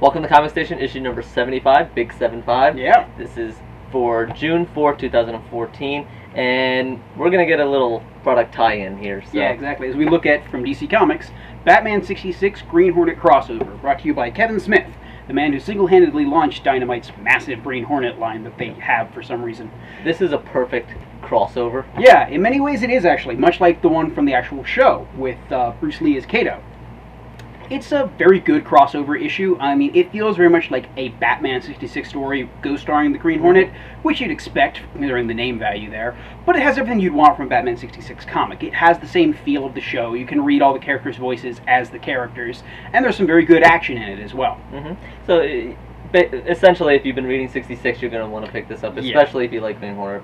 Welcome to Comic Station, issue number 75, Big 75. Yeah. This is for June 4th, 2014, and we're going to get a little product tie-in here. So. Yeah, exactly. As we look at, from DC Comics, Batman 66 Green Hornet crossover, brought to you by Kevin Smith, the man who single-handedly launched Dynamite's massive Green Hornet line that they have for some reason. This is a perfect crossover. Yeah, in many ways it is actually, much like the one from the actual show with Bruce Lee as Kato. It's a very good crossover issue. I mean, it feels very much like a Batman 66 story co-starring the Green Hornet, which you'd expect, considering the name value there, but it has everything you'd want from a Batman 66 comic. It has the same feel of the show. You can read all the characters' voices as the characters, and there's some very good action in it as well. So, essentially, if you've been reading 66, you're going to want to pick this up, especially if you like Green Hornet.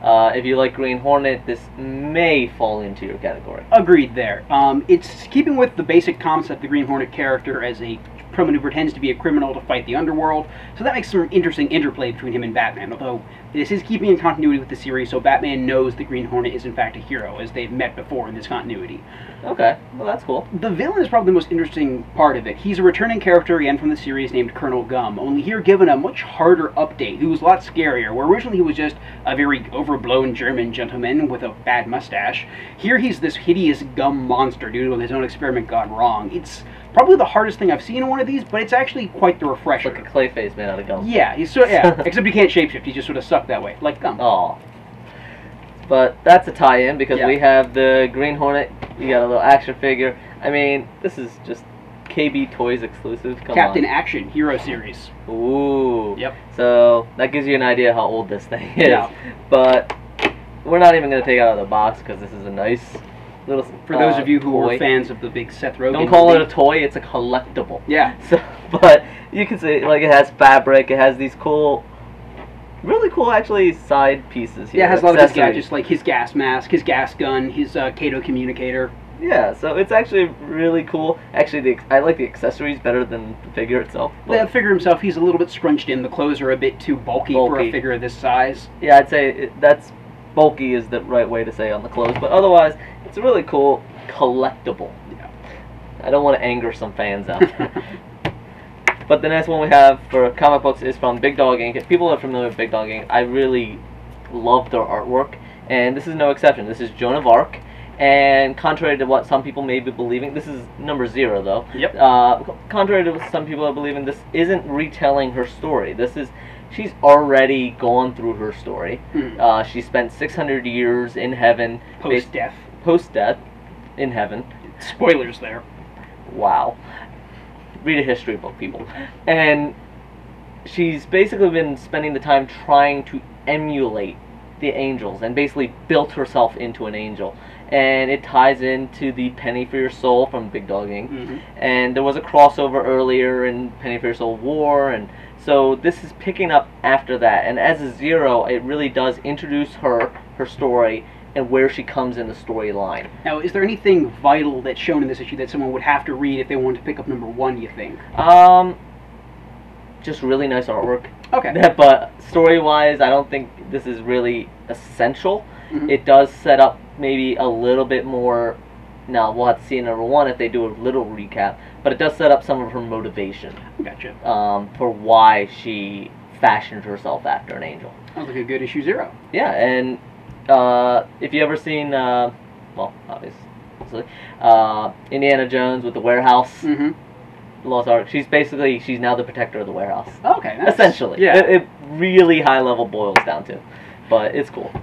If you like Green Hornet, this may fall into your category. Agreed there. It's keeping with the basic concept of the Green Hornet character as a criminal who pretends to be a criminal to fight the underworld, so that makes some interesting interplay between him and Batman, although this is keeping in continuity with the series, so Batman knows the Green Hornet is in fact a hero, as they've met before in this continuity. Okay, well that's cool. The villain is probably the most interesting part of it. He's a returning character again from the series named Colonel Gum, only here given a much harder update, who was a lot scarier, where originally he was just a very overblown German gentleman with a bad mustache. Here he's this hideous gum monster due to his own experiment gone wrong. It's probably the hardest thing I've seen in one of these, but it's actually quite the refresher. Like a clay face made out of gum. Yeah, except he can't shapeshift, he just sort of sucked that way, like gum. Oh. But that's a tie-in, because we have the Green Hornet, you got a little action figure. I mean, this is just KB Toys exclusive. Come Captain on. Action Hero Series. Ooh. Yep. So, that gives you an idea how old this thing is. Yeah. But we're not even going to take it out of the box, because this is a nice little For those of you who toy. are fans of the big Seth Rogen Don't call movie. it a toy, it's a collectible. Yeah. So, but you can see, like, it has fabric, it has these cool, really cool, actually, side pieces here. Yeah, it has a lot of his gadgets, like his gas mask, his gas gun, his Kato communicator. Yeah, so it's actually really cool. Actually, I like the accessories better than the figure itself. The figure himself, he's a little bit scrunched in. The clothes are a bit too bulky. For a figure of this size. Yeah, I'd say that's bulky is the right way to say on the clothes, but otherwise, it's a really cool collectible. Yeah. I don't want to anger some fans out there. But the next one we have for comic books is from Big Dog Inc. If people are familiar with Big Dog Inc., I really love their artwork, and this is no exception. This is Joan of Arc, and contrary to what some people may be believing, this is number 0 though. Yep. Contrary to what some people are believing, this isn't retelling her story. This is, she's already gone through her story. She spent 600 years in heaven. Post-death. Post-death, in heaven. Spoilers there. Wow. Read a history book, people. And she's basically been spending the time trying to emulate the angels and basically built herself into an angel. And it ties into the Penny for Your Soul from Big Dog Inc. And there was a crossover earlier in Penny for Your Soul War, and so this is picking up after that. And as a 0, it really does introduce her story, and where she comes in the storyline. Now, is there anything vital that's shown in this issue that someone would have to read if they wanted to pick up number 1, you think? Just really nice artwork. Okay. But story-wise, I don't think this is really essential. It does set up maybe a little bit more. Now, we'll have to see in number 1 if they do a little recap, but it does set up some of her motivation. Gotcha. For why she fashioned herself after an angel. Sounds like a good issue 0. Yeah, and if you ever seen, well, obviously, Indiana Jones with the warehouse, Lost Ark, she's now the protector of the warehouse. Okay. Essentially. Yeah. It really high level boils down to, but it's cool.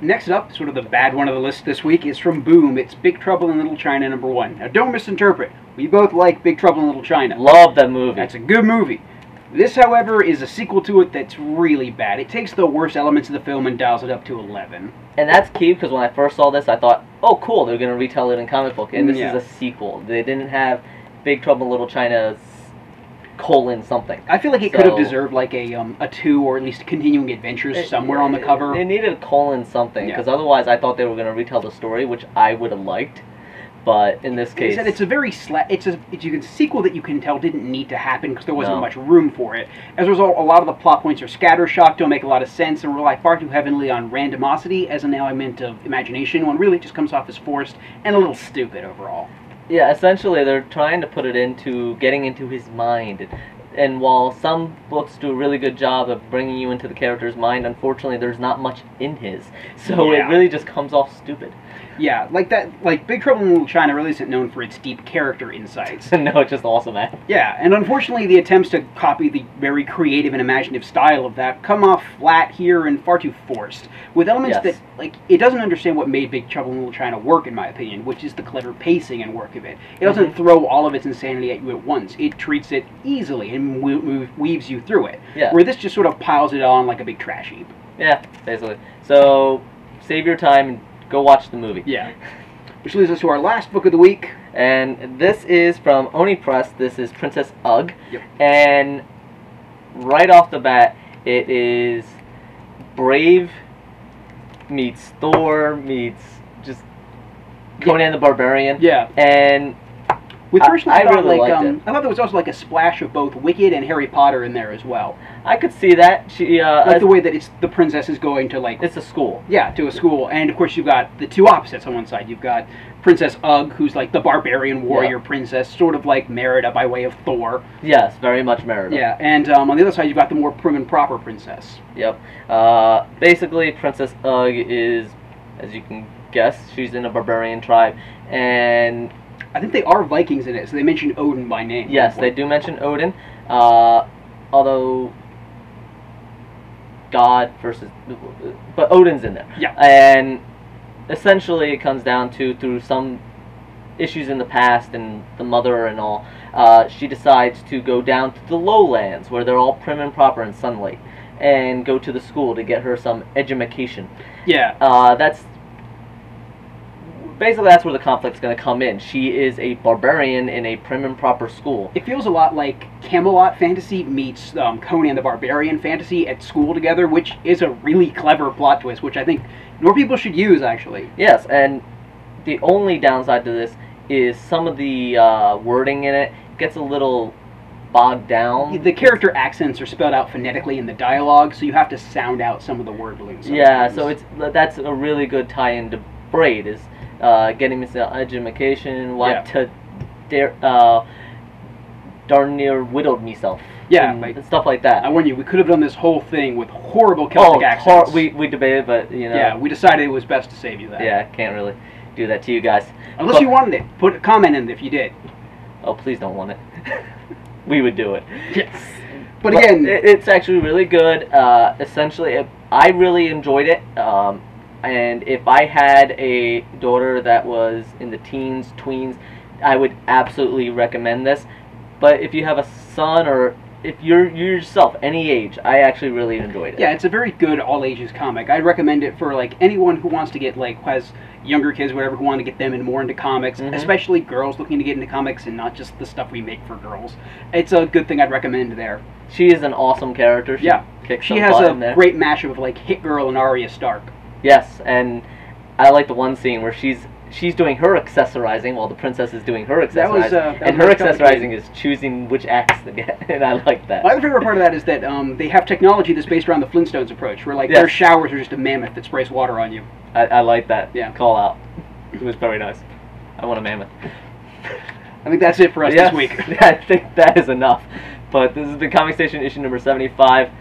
Next up, sort of the bad one of the list this week, is from Boom. It's Big Trouble in Little China number 1. Now, don't misinterpret. We both like Big Trouble in Little China. Love that movie. That's a good movie. This, however, is a sequel to it that's really bad. It takes the worst elements of the film and dials it up to 11. And that's key, because when I first saw this, I thought, oh, cool, they're going to retell it in comic book. And this is a sequel. They didn't have Big Trouble in Little China's :something. I feel like it could have deserved like a 2 or at least continuing adventures somewhere on the cover. They needed a :something, because otherwise I thought they were going to retell the story, which I would have liked. But in this case, it's a very it's a sequel that you can tell didn't need to happen because there wasn't much room for it. As a result, a lot of the plot points are scattershot, don't make a lot of sense, and rely far too heavily on randomosity as an element of imagination, when really it just comes off as forced and a little stupid overall. Yeah, essentially they're trying to put it into getting into his mind. And while some books do a really good job of bringing you into the character's mind, unfortunately there's not much in his. So Yeah. it really just comes off stupid. Yeah, like that. Like Big Trouble in Little China really isn't known for its deep character insights. No, it's just awesome, man. Yeah, and unfortunately, the attempts to copy the very creative and imaginative style of that come off flat here and far too forced, with elements Yes. that, like, it doesn't understand what made Big Trouble in Little China work, in my opinion, which is the clever pacing and work of it. It doesn't throw all of its insanity at you at once. It treats it easily and weaves you through it. Yeah. Where this just sort of piles it on like a big trash heap. Yeah, basically. So save your time and go watch the movie. Yeah. Which leads us to our last book of the week. And this is from Oni Press. This is Princess Ugg. Yep. And right off the bat, it is Brave meets Thor meets just Conan the Barbarian. Yeah. And We personally I thought, really like, liked it. I thought there was also like a splash of both Wicked and Harry Potter in there as well. I could see that. She Like the way that it's the princess is going to, like, it's a school. yeah, to a school, and of course you've got the two opposites on one side. You've got Princess Ugg, who's like the barbarian warrior princess, sort of like Merida by way of Thor. Yes, very much Merida. Yeah, and on the other side you've got the more prim and proper princess. Yep. Basically, Princess Ugg is, as you can guess, she's in a barbarian tribe, and I think they are Vikings in it, so they mention Odin by name. yes, they do mention Odin, although God versus, but Odin's in there. Yeah. And essentially it comes down to, through some issues in the past and the mother and all, she decides to go down to the lowlands where they're all prim and proper and sunlight, and go to the school to get her some education. Yeah. That's where the conflict's going to come in. She is a barbarian in a prim and proper school. It feels a lot like Camelot fantasy meets Conan the Barbarian fantasy at school together, which is a really clever plot twist, which I think more people should use, actually. Yes, and the only downside to this is some of the wording in it gets a little bogged down. The character accents are spelled out phonetically in the dialogue, so you have to sound out some of the word balloons. Yeah, so that's a really good tie-in to Braid, is getting this education, like to darn near widowed meself. Yeah, and stuff like that. I warn you, we could have done this whole thing with horrible Celtic accents. We debated, but you know. Yeah, we decided it was best to save you that. Yeah, can't really do that to you guys. Unless you wanted it, put a comment in if you did. Oh, please don't want it. We would do it. Yes. But again, it's actually really good. Essentially, I really enjoyed it. And if I had a daughter that was in the teens, tweens, I would absolutely recommend this. But if you have a son, or if you're yourself, any age, I actually really enjoyed it. yeah, it's a very good all ages comic. I'd recommend it for like anyone who wants to get, like, has younger kids, whatever, who want to get them more into comics, especially girls looking to get into comics and not just the stuff we make for girls. It's a good thing I'd recommend there. She is an awesome character. She has a great mashup of like Hit Girl and Arya Stark. Yes, and I like the one scene where she's doing her accessorizing while the princess is doing her accessorizing. And her accessorizing is choosing which axe to get, and I like that. My other favorite part of that is that they have technology that's based around the Flintstones approach, where like their showers are just a mammoth that sprays water on you. I like that. Yeah. Call out. It was very nice. I want a mammoth. I think that's it for us this week. Yeah, I think that is enough. But this has been Comic Station issue number 75.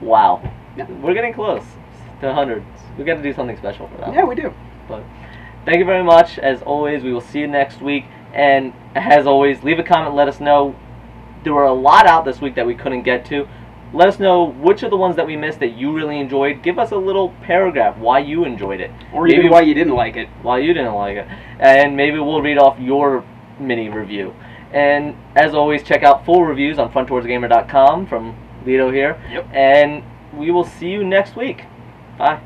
Wow. Yeah. We're getting close to 100. We got to do something special for that. Yeah, we do. But thank you very much. As always, we will see you next week. And as always, leave a comment. Let us know. There were a lot out this week that we couldn't get to. Let us know which of the ones that we missed that you really enjoyed. Give us a little paragraph why you enjoyed it. Or even why you didn't like it. Why you didn't like it. And maybe we'll read off your mini review. And as always, check out full reviews on frontdoorsgamer.com from Lito here. Yep. And we will see you next week. Bye.